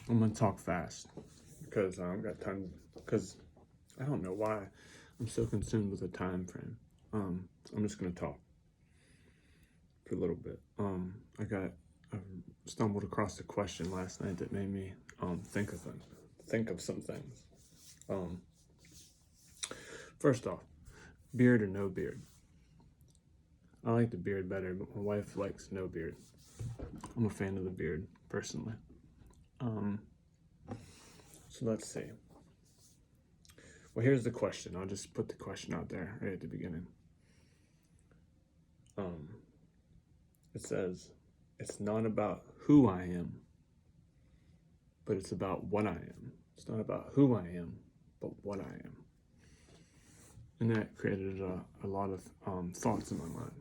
I'm gonna talk fast because I don't got time. Because I don't know why I'm so consumed with a time frame. I'm just gonna talk for a little bit. I stumbled across a question last night that made me think of some things. Um, First off, beard or no beard? I like the beard better, but my wife likes no beard. I'm a fan of the beard personally. Um, so let's see. Well, here's the question. I'll just put the question out there right at the beginning. Um, it says, it's not about who I am, but it's about what I am. It's not about who I am, but what I am. And that created a lot of thoughts in my mind.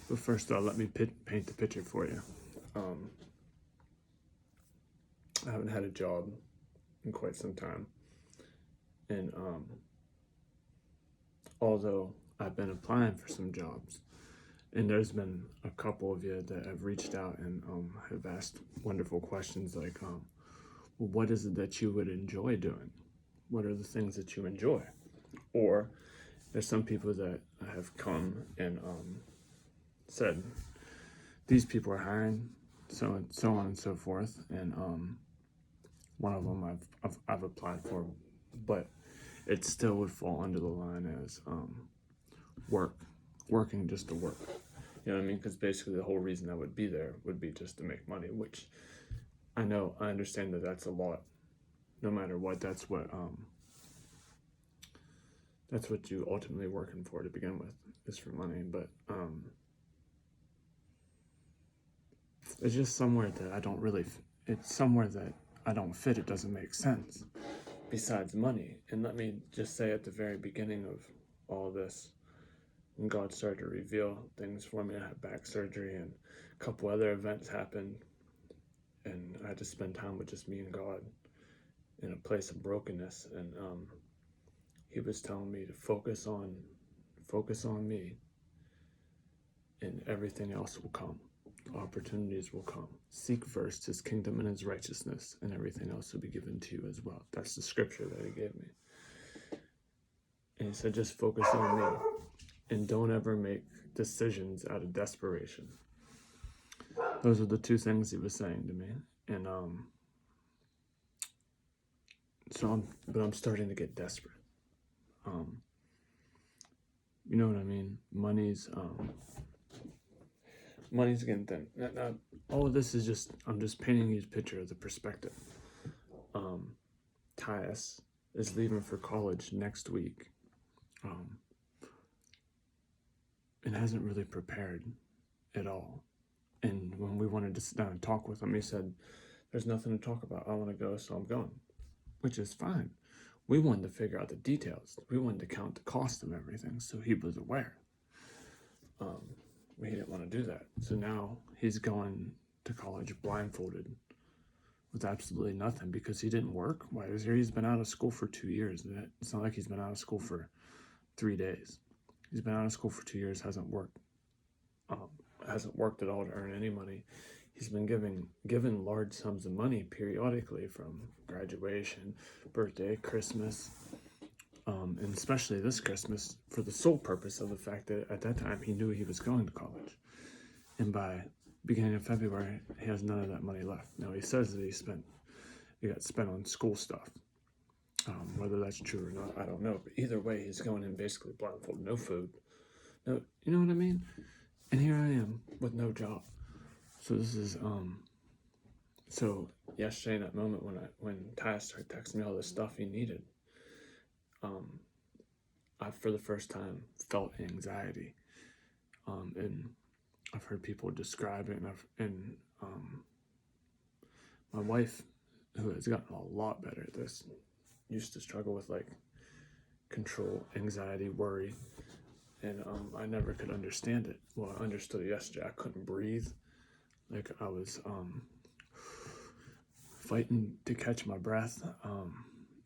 But first, let me paint the picture for you. Um, I haven't had a job in quite some time. And although I've been applying for some jobs, and there's been a couple of you that have reached out and have asked wonderful questions like, well, what is it that you would enjoy doing? What are the things that you enjoy? Or there's some people that have come and said, these people are hiring, so on and so forth. And one of them I've applied for, but it still would fall under the line as working just to work. You know what I mean? Because basically the whole reason I would be there would be just to make money, which I understand that that's a lot. No matter what, that's what you ultimately working for to begin with, is for money. But it's just somewhere that I don't really. It's somewhere that I don't fit. It doesn't make sense. Besides money, and let me just say at the very beginning of all this, when God started to reveal things for me, I had back surgery and a couple other events happened, and I had to spend time with just me and God in a place of brokenness. And He was telling me to focus on me, and everything else will come. Opportunities will come. Seek first His kingdom and His righteousness, and everything else will be given to you as well. That's the scripture that He gave me. And He said, just focus on me, and don't ever make decisions out of desperation. Those are the two things He was saying to me. And I'm starting to get desperate. You know what I mean? Money's getting thin. All of this is just, I'm just painting you a picture of the perspective. Tyus is leaving for college next week, and hasn't really prepared at all. And when we wanted to sit down and talk with him, he said, there's nothing to talk about. I want to go, so I'm going, which is fine. We wanted to figure out the details. We wanted to count the cost of everything, so he was aware. He didn't want to do that. So now he's going to college blindfolded with absolutely nothing because he didn't work. Why is here? He's been out of school for 2 years. It's not like he's been out of school for 3 days. He's been out of school for 2 years, hasn't worked at all to earn any money. He's been given large sums of money periodically from graduation, birthday, Christmas, and especially this Christmas, for the sole purpose of the fact that at that time he knew he was going to college. And by beginning of February, he has none of that money left. Now he says that he got spent on school stuff. Whether that's true or not, I don't know. But either way, he's going in basically blindfolded, no food, no, you know what I mean? And here I am with no job. So this is So yesterday, in that moment when Ty started texting me all this stuff he needed, I for the first time felt anxiety, and I've heard people describe it, and my wife, who has gotten a lot better at this, used to struggle with like control, anxiety, worry, and I never could understand it. Well, I understood it yesterday. I couldn't breathe, like I was fighting to catch my breath,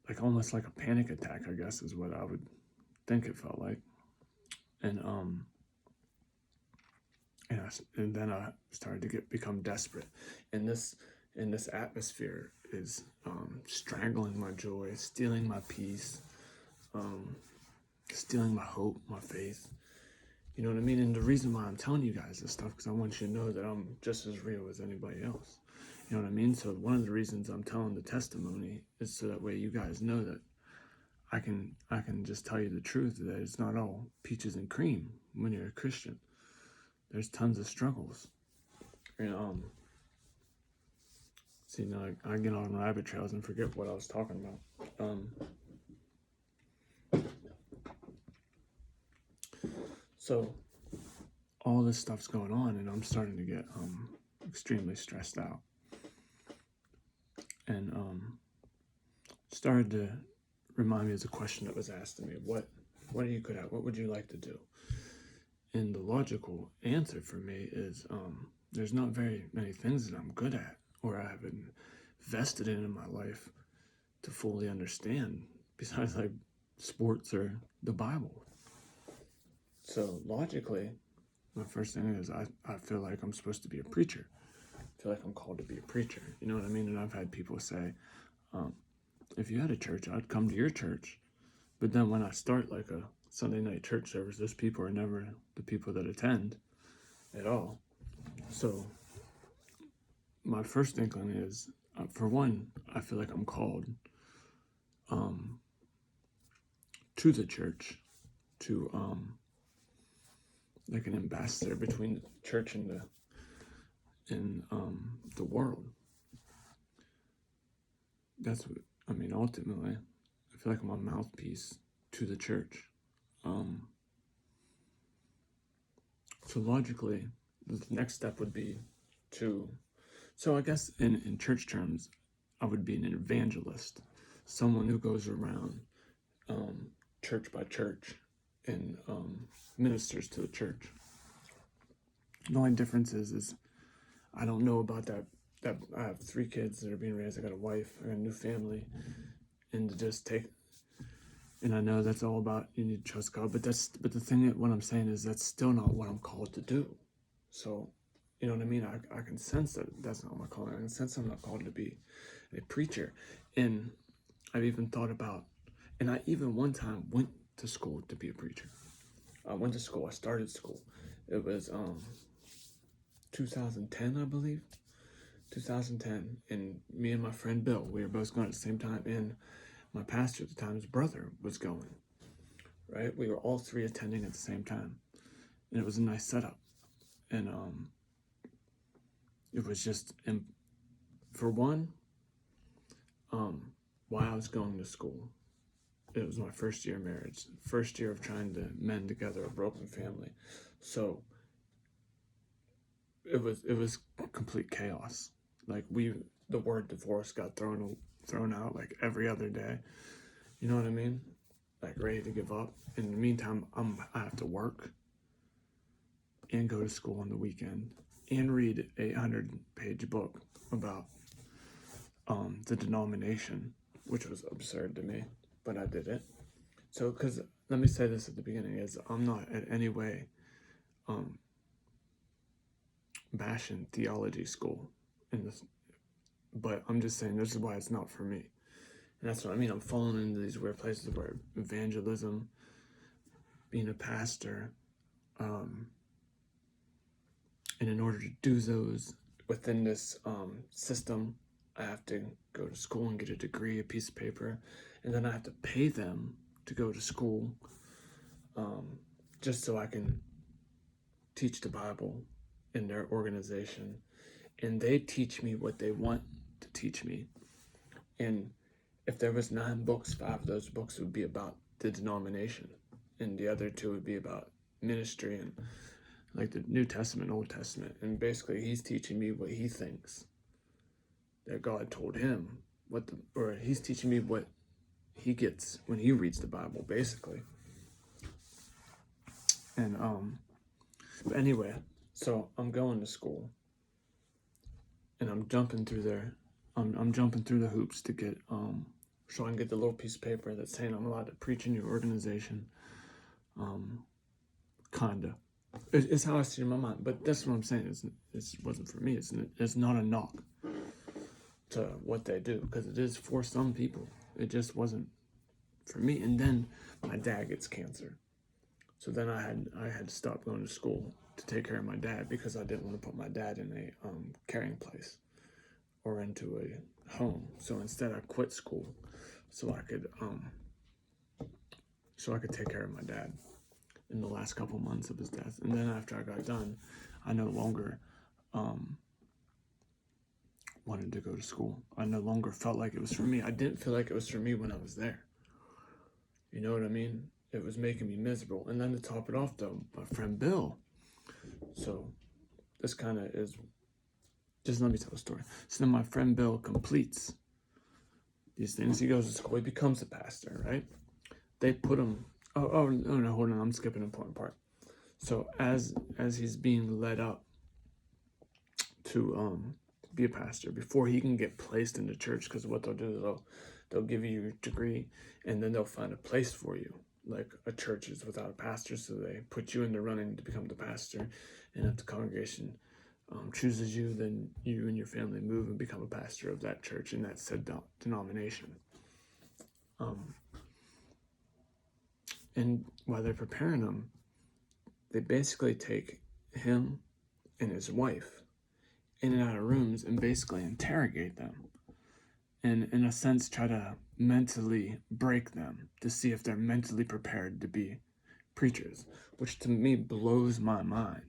like almost like a panic attack, I guess is what I would think it felt like. And and then I started to become desperate, and this And this atmosphere is strangling my joy, stealing my peace, stealing my hope, my faith. You know what I mean? And the reason why I'm telling you guys this stuff, because I want you to know that I'm just as real as anybody else. You know what I mean? So one of the reasons I'm telling the testimony is so that way you guys know that I can just tell you the truth, that it's not all peaches and cream when you're a Christian. There's tons of struggles. And see, now I get on rabbit trails and forget what I was talking about. So all this stuff's going on, and I'm starting to get extremely stressed out, and started to remind me of the question that was asked to me: what are you good at? What would you like to do? And the logical answer for me is there's not very many things that I'm good at or I have invested in my life to fully understand, besides like sports or the Bible. So logically, my first thing is I feel like I'm supposed to be a preacher. I feel like I'm called to be a preacher. You know what I mean? And I've had people say, if you had a church, I'd come to your church. But then when I start like a Sunday night church service, those people are never the people that attend at all. So my first inkling is, for one, I feel like I'm called to the church, to like an ambassador between the church and the world. That's what I mean. Ultimately, I feel like I'm a mouthpiece to the church. So logically, the next step would be to, so I guess in church terms, I would be an evangelist, someone who goes around church by church and ministers to the church. The only difference is I don't know about that I have 3 kids that are being raised. I got a wife, I got a new family, and to just take, and I know that's all about you need to trust God, but the thing that what I'm saying is that's still not what I'm called to do. So, you know what I mean? I can sense that that's not my calling. I can sense I'm not called to be a preacher. And I've even thought about, and I even one time went to school to be a preacher. I went to school. I started school. It was 2010, I believe. 2010, and me and my friend Bill, we were both going at the same time, and my pastor at the time's brother was going, right? We were all 3 attending at the same time, and it was a nice setup, and it was just, and for one, while I was going to school, it was my first year of marriage, first year of trying to mend together a broken family, so it was complete chaos. Like the word divorce got thrown out like every other day. You know what I mean? Like ready to give up. In the meantime, I have to work and go to school on the weekend and read a 800-page book about the denomination, which was absurd to me, but I did it. So, because let me say this at the beginning, is I'm not in any way bashing theology school in this, but I'm just saying this is why it's not for me. And that's what I mean. I'm falling into these weird places where evangelism, being a pastor, and in order to do those within this system, I have to go to school and get a degree, a piece of paper, and then I have to pay them to go to school just so I can teach the Bible in their organization. And they teach me what they want to teach me. And if there was 9 books, 5 of those books would be about the denomination, and the other 2 would be about ministry and like the New Testament, Old Testament. And basically he's teaching me what he thinks that God told him, or he's teaching me what he gets when he reads the Bible, basically. And but anyway, so I'm going to school and I'm jumping through there. I'm jumping through the hoops to get so I can get the little piece of paper that's saying I'm allowed to preach in your organization. Kinda. It's how I see it in my mind, but that's what I'm saying. It wasn't for me. It's not a knock. to what they do, because it is for some people. It just wasn't for me. And then my dad gets cancer, so then I had to stop going to school to take care of my dad, because I didn't want to put my dad in a caring place or into a home. So instead I quit school so I could take care of my dad in the last couple months of his death. And then after I got done, I no longer wanted to go to school. I no longer felt like it was for me. I didn't feel like it was for me when I was there. You know what I mean? It was making me miserable. And then to top it off, though, my friend Bill. So this kind of is, just let me tell a story. So then my friend Bill completes these things. He goes to school. He becomes a pastor, right? They put him, oh no, hold on. I'm skipping an important part. So as he's being led up to be a pastor, before he can get placed in the church, because what they'll do is they'll give you your degree, and then they'll find a place for you. Like a church is without a pastor, so they put you in the running to become the pastor, and if the congregation chooses you, then you and your family move and become a pastor of that church in that said denomination. And while they're preparing him, they basically take him and his wife in and out of rooms and basically interrogate them, and in a sense try to mentally break them to see if they're mentally prepared to be preachers, which to me blows my mind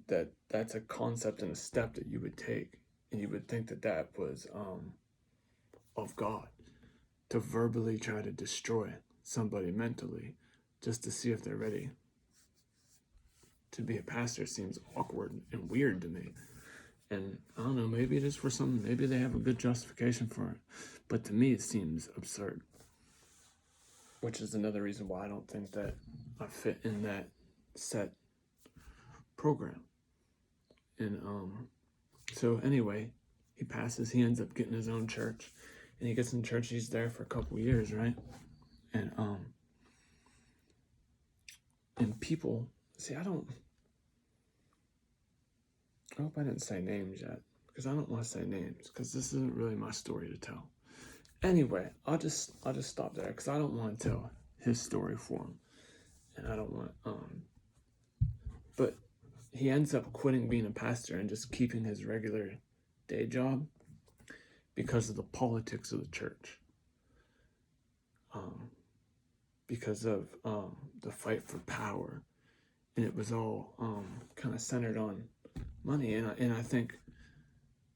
that's a concept and a step that you would take, and you would think that was of God, to verbally try to destroy somebody mentally just to see if they're ready to be a pastor. Seems awkward and weird to me. And I don't know, maybe it is for some, maybe they have a good justification for it. But to me, it seems absurd. Which is another reason why I don't think that I fit in that set program. And so anyway, he passes, he ends up getting his own church. And he gets in church, he's there for a couple years, right? And people, see, I hope I didn't say names yet, because I don't want to say names, because this isn't really my story to tell. Anyway, I'll just stop there, because I don't want to tell his story for him, and I don't want but he ends up quitting being a pastor and just keeping his regular day job because of the politics of the church, because of the fight for power, and it was all kind of centered on money. And I think,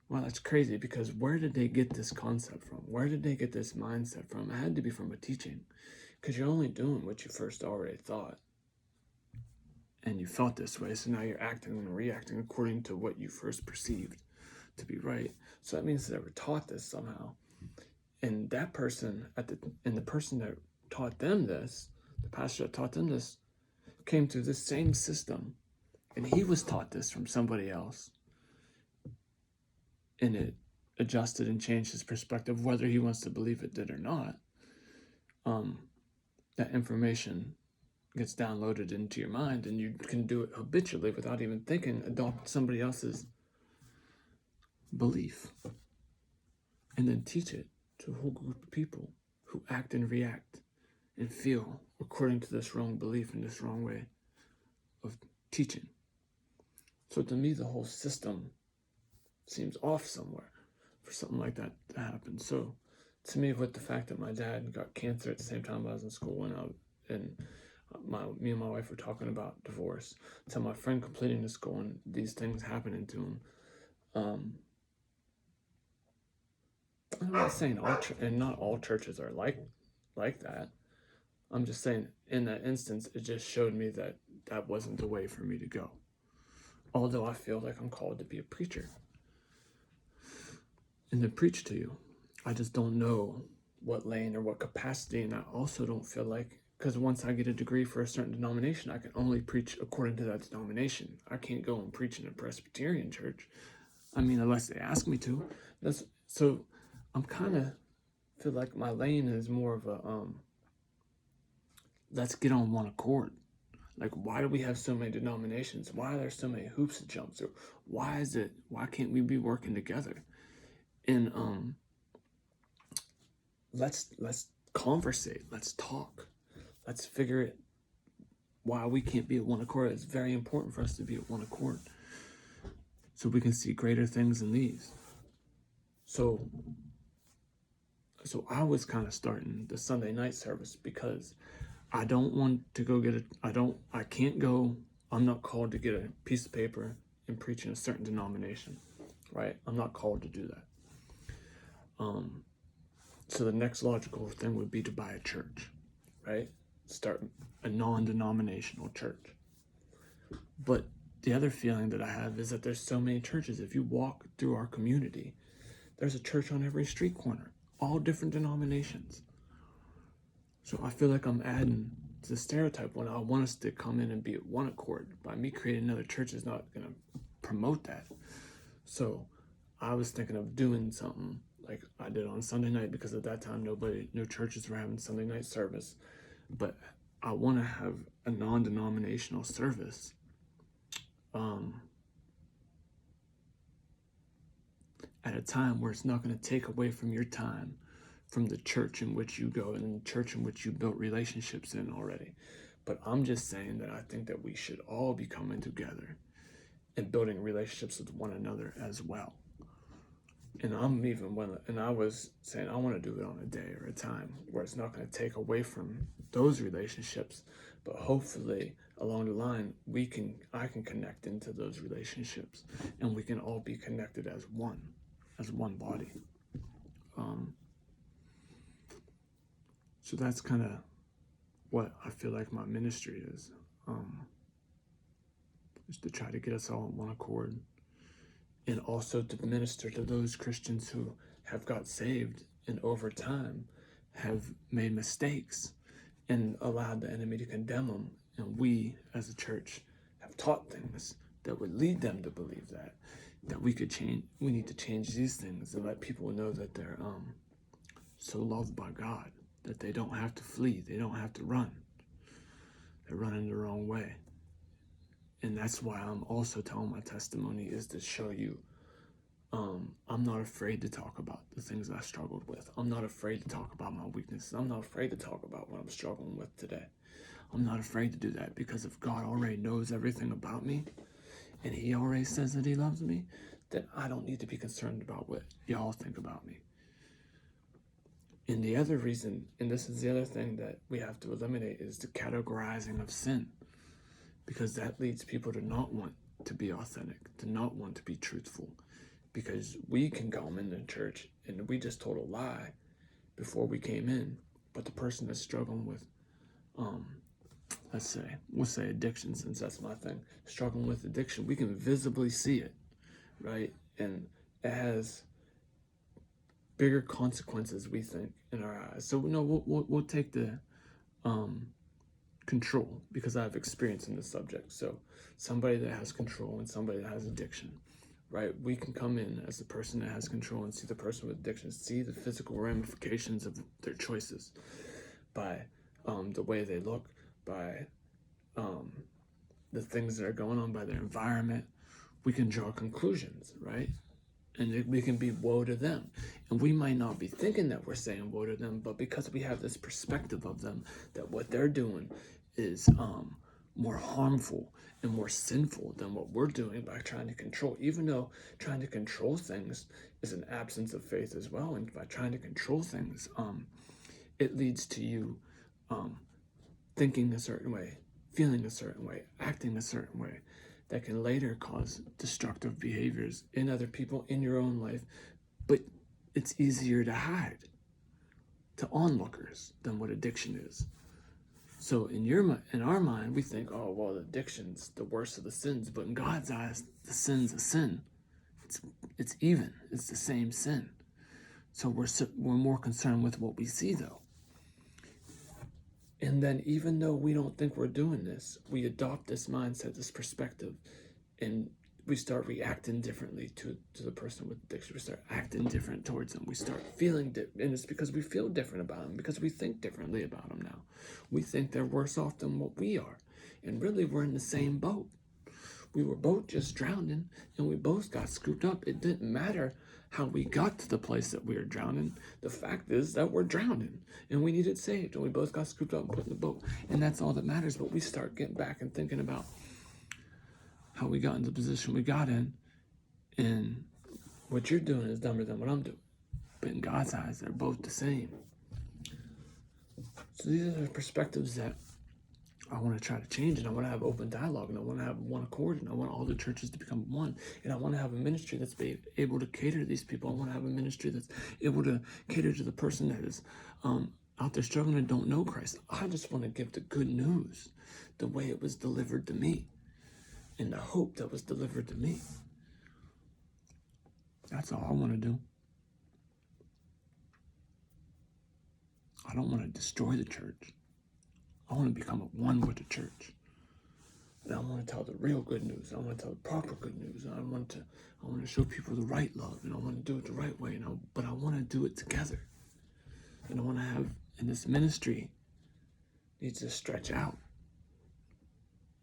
wow, that's crazy, because where did they get this concept from? Where did they get this mindset from? It had to be from a teaching, because you're only doing what you first already thought, and you felt this way, so now you're acting and reacting according to what you first perceived to be right. So that means that they were taught this somehow, and that person the person that taught them this, the pastor that taught them this, came through this same system, and he was taught this from somebody else, and it adjusted and changed his perspective, whether he wants to believe it did or not. That information gets downloaded into your mind, and you can do it habitually without even thinking, adopt somebody else's belief, and then teach it to a whole group of people who act and react and feel according to this wrong belief and this wrong way of teaching. So to me, the whole system seems off somewhere for something like that to happen. So to me, with the fact that my dad got cancer at the same time I was in school, and me and my wife were talking about divorce, to my friend completing the school and these things happening to him, I'm not saying not all churches are like that. I'm just saying, in that instance, it just showed me that wasn't the way for me to go. Although I feel like I'm called to be a preacher and to preach to you, I just don't know what lane or what capacity, and I also don't feel like, because once I get a degree for a certain denomination, I can only preach according to that denomination. I can't go and preach in a Presbyterian church. I mean, unless they ask me to. So I'm kind of feel like my lane is more of a let's get on one accord. Like, why do we have so many denominations? Why are there so many hoops to jump through? Why can't we be working together? And let's conversate, let's talk, let's figure it why we can't be at one accord. It's very important for us to be at one accord so we can see greater things in these. So I was kind of starting the Sunday night service because I don't want to go get I can't go, I'm not called to get a piece of paper and preach in a certain denomination, right? I'm not called to do that. So the next logical thing would be to buy a church, right? Start a non-denominational church. But the other feeling that I have is that there's so many churches. If you walk through our community, there's a church on every street corner, all different denominations. So I feel like I'm adding to the stereotype when I want us to come in and be at one accord. By me creating another church is not going to promote that. So I was thinking of doing something like I did on Sunday night, because at that time no churches were having Sunday night service. But I want to have a non-denominational service. At a time where it's not going to take away from your time from the church in which you go and the church in which you built relationships in already. But I'm just saying that I think that we should all be coming together and building relationships with one another as well. And I was saying I want to do it on a day or a time where it's not going to take away from those relationships, but hopefully along the line I can connect into those relationships, and we can all be connected as one body. So that's kind of what I feel like my ministry is to try to get us all on one accord, and also to minister to those Christians who have got saved and over time have made mistakes and allowed the enemy to condemn them. And we as a church have taught things that would lead them to believe that we could change. We need to change these things and let people know that they're so loved by God that they don't have to flee, they don't have to run. They're running the wrong way. And that's why I'm also telling my testimony, is to show you I'm not afraid to talk about the things I struggled with. I'm not afraid to talk about my weaknesses. I'm not afraid to talk about what I'm struggling with today. I'm not afraid to do that, because if God already knows everything about me and he already says that he loves me, then I don't need to be concerned about what y'all think about me. And the other reason, and this is the other thing that we have to eliminate, is the categorizing of sin, because that leads people to not want to be authentic, to not want to be truthful, because we can come into church and we just told a lie before we came in, but the person that's struggling with, we'll say addiction, since that's my thing, struggling with addiction, we can visibly see it, right? And it has bigger consequences, we think, in our eyes. So no, we'll take the control, because I have experience in this subject. So somebody that has control and somebody that has addiction, right? We can come in as the person that has control and see the person with addiction, see the physical ramifications of their choices by the way they look, by the things that are going on, by their environment. We can draw conclusions, right? And we can be woe to them. And we might not be thinking that we're saying woe to them, but because we have this perspective of them, that what they're doing is more harmful and more sinful than what we're doing by trying to control, even though trying to control things is an absence of faith as well. And by trying to control things, it leads to you thinking a certain way, feeling a certain way, acting a certain way, that can later cause destructive behaviors in other people, in your own life. But it's easier to hide to onlookers than what addiction is. So in our mind, we think, oh, well, addiction's the worst of the sins. But in God's eyes, the sin's a sin. It's even. It's the same sin. So we're more concerned with what we see, though. And then even though we don't think we're doing this, we adopt this mindset, this perspective, and we start reacting differently to the person with addiction. We start acting different towards them. We start feeling and it's because we feel different about them, because we think differently about them now. We think they're worse off than what we are. And really, we're in the same boat. We were both just drowning, and we both got scooped up. It didn't matter how we got to the place that we were drowning. The fact is that we're drowning, and we needed saved, and we both got scooped up and put in the boat, and that's all that matters. But we start getting back and thinking about how we got in the position we got in, and what you're doing is dumber than what I'm doing. But in God's eyes, they're both the same. So these are the perspectives that I want to try to change, and I want to have open dialogue, and I want to have one accord, and I want all the churches to become one, and I want to have a ministry that's able to cater to these people. I want to have a ministry that's able to cater to the person that is out there struggling and don't know Christ. I just want to give the good news the way it was delivered to me, and the hope that was delivered to me. That's all I want to do. I don't want to destroy the church. I want to become one with the church. And I want to tell the real good news. I want to tell the proper good news. I want to show people the right love, and I want to do it the right way. But I want to do it together. And I want to have, and this ministry needs to stretch out.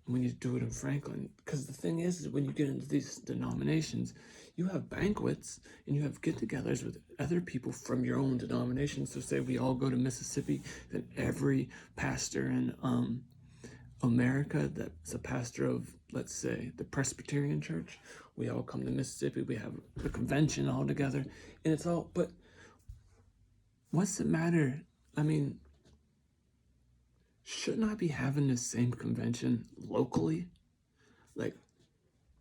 We need to do it in Franklin, because the thing is when you get into these denominations, you have banquets and you have get-togethers with other people from your own denomination. So say we all go to Mississippi, then every pastor in America that's a pastor of, let's say, the Presbyterian Church, we all come to Mississippi, we have a convention all together, and it's all, but what's the matter? I mean, shouldn't I be having the same convention locally? Like,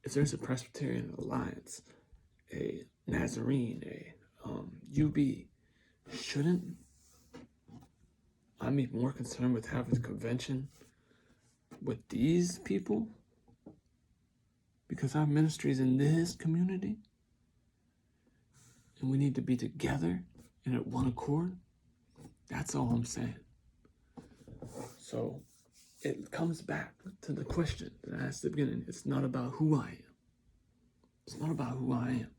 if there's a Presbyterian Alliance, a Nazarene, a UB, shouldn't I be more concerned with having a convention with these people? Because our ministry is in this community, and we need to be together and at one accord. That's all I'm saying. So it comes back to the question that I asked at the beginning. It's not about who I am. It's not about who I am.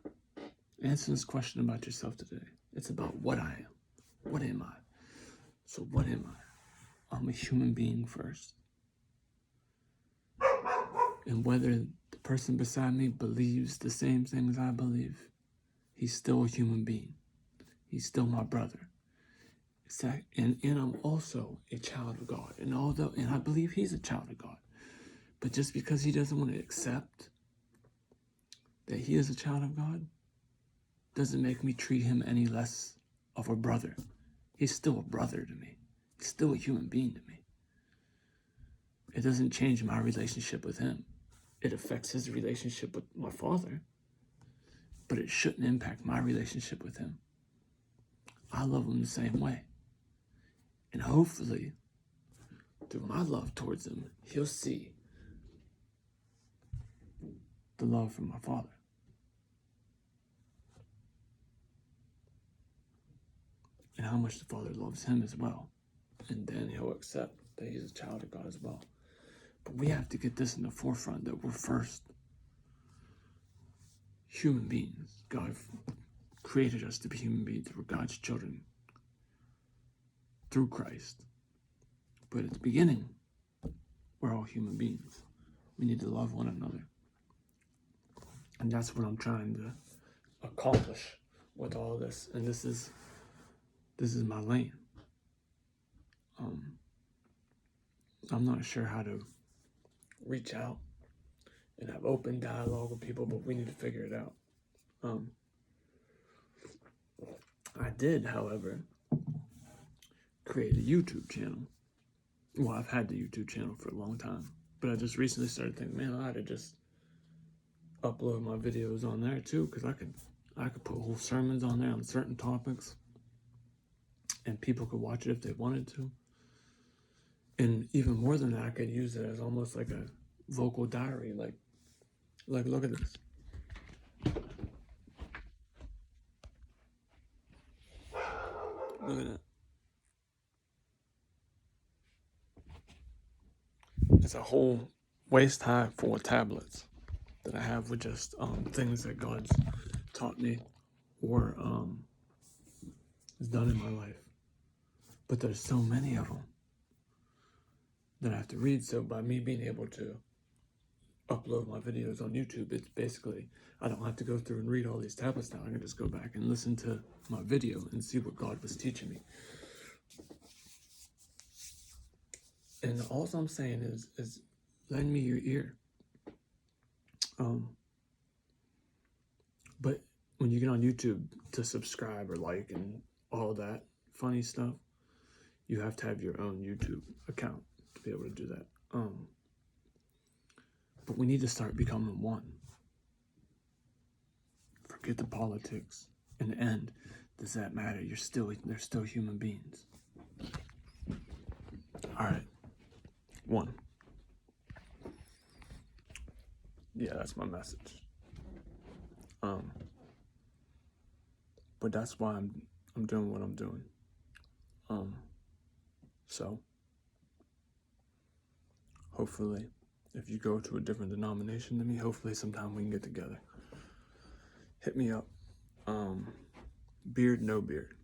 Answer this question about yourself today. It's about what I am. What am I? So what am I? I'm a human being first. And whether the person beside me believes the same things I believe, he's still a human being. He's still my brother. And I'm also a child of God. And I believe he's a child of God. But just because he doesn't want to accept that he is a child of God, doesn't make me treat him any less of a brother. He's still a brother to me. He's still a human being to me. It doesn't change my relationship with him. It affects his relationship with my Father, but it shouldn't impact my relationship with him. I love him the same way. And hopefully, through my love towards him, he'll see the love from my Father. And how much the Father loves him as well. And then he'll accept that he's a child of God as well. But we have to get this in the forefront, that we're first human beings. God created us to be human beings. We're God's children through Christ. But at the beginning, we're all human beings. We need to love one another. And that's what I'm trying to accomplish with all this. And this is my lane. I'm not sure how to reach out and have open dialogue with people, but we need to figure it out. I did, however, create a YouTube channel. Well, I've had the YouTube channel for a long time, but I just recently started thinking, man, I ought to just upload my videos on there too, because I could put whole sermons on there on certain topics, and people could watch it if they wanted to. And even more than that, I could use it as almost like a vocal diary. Like look at this. Look at that. It's a whole waist high full of tablets that I have with just things that God's taught me or has done in my life. But there's so many of them that I have to read. So by me being able to upload my videos on YouTube. It's basically, I don't have to go through and read all these tablets now. I can just go back and listen to my video and see what God was teaching me. And all I'm saying is lend me your ear. But when you get on YouTube to subscribe or like and all that funny stuff, you have to have your own YouTube account to be able to do that. But we need to start becoming one. Forget the politics. In the end, does that matter? They're still human beings. All right, one. Yeah, that's my message. But that's why I'm doing what I'm doing. So hopefully, if you go to a different denomination than me, hopefully sometime we can get together. Hit me up. Beard, no beard.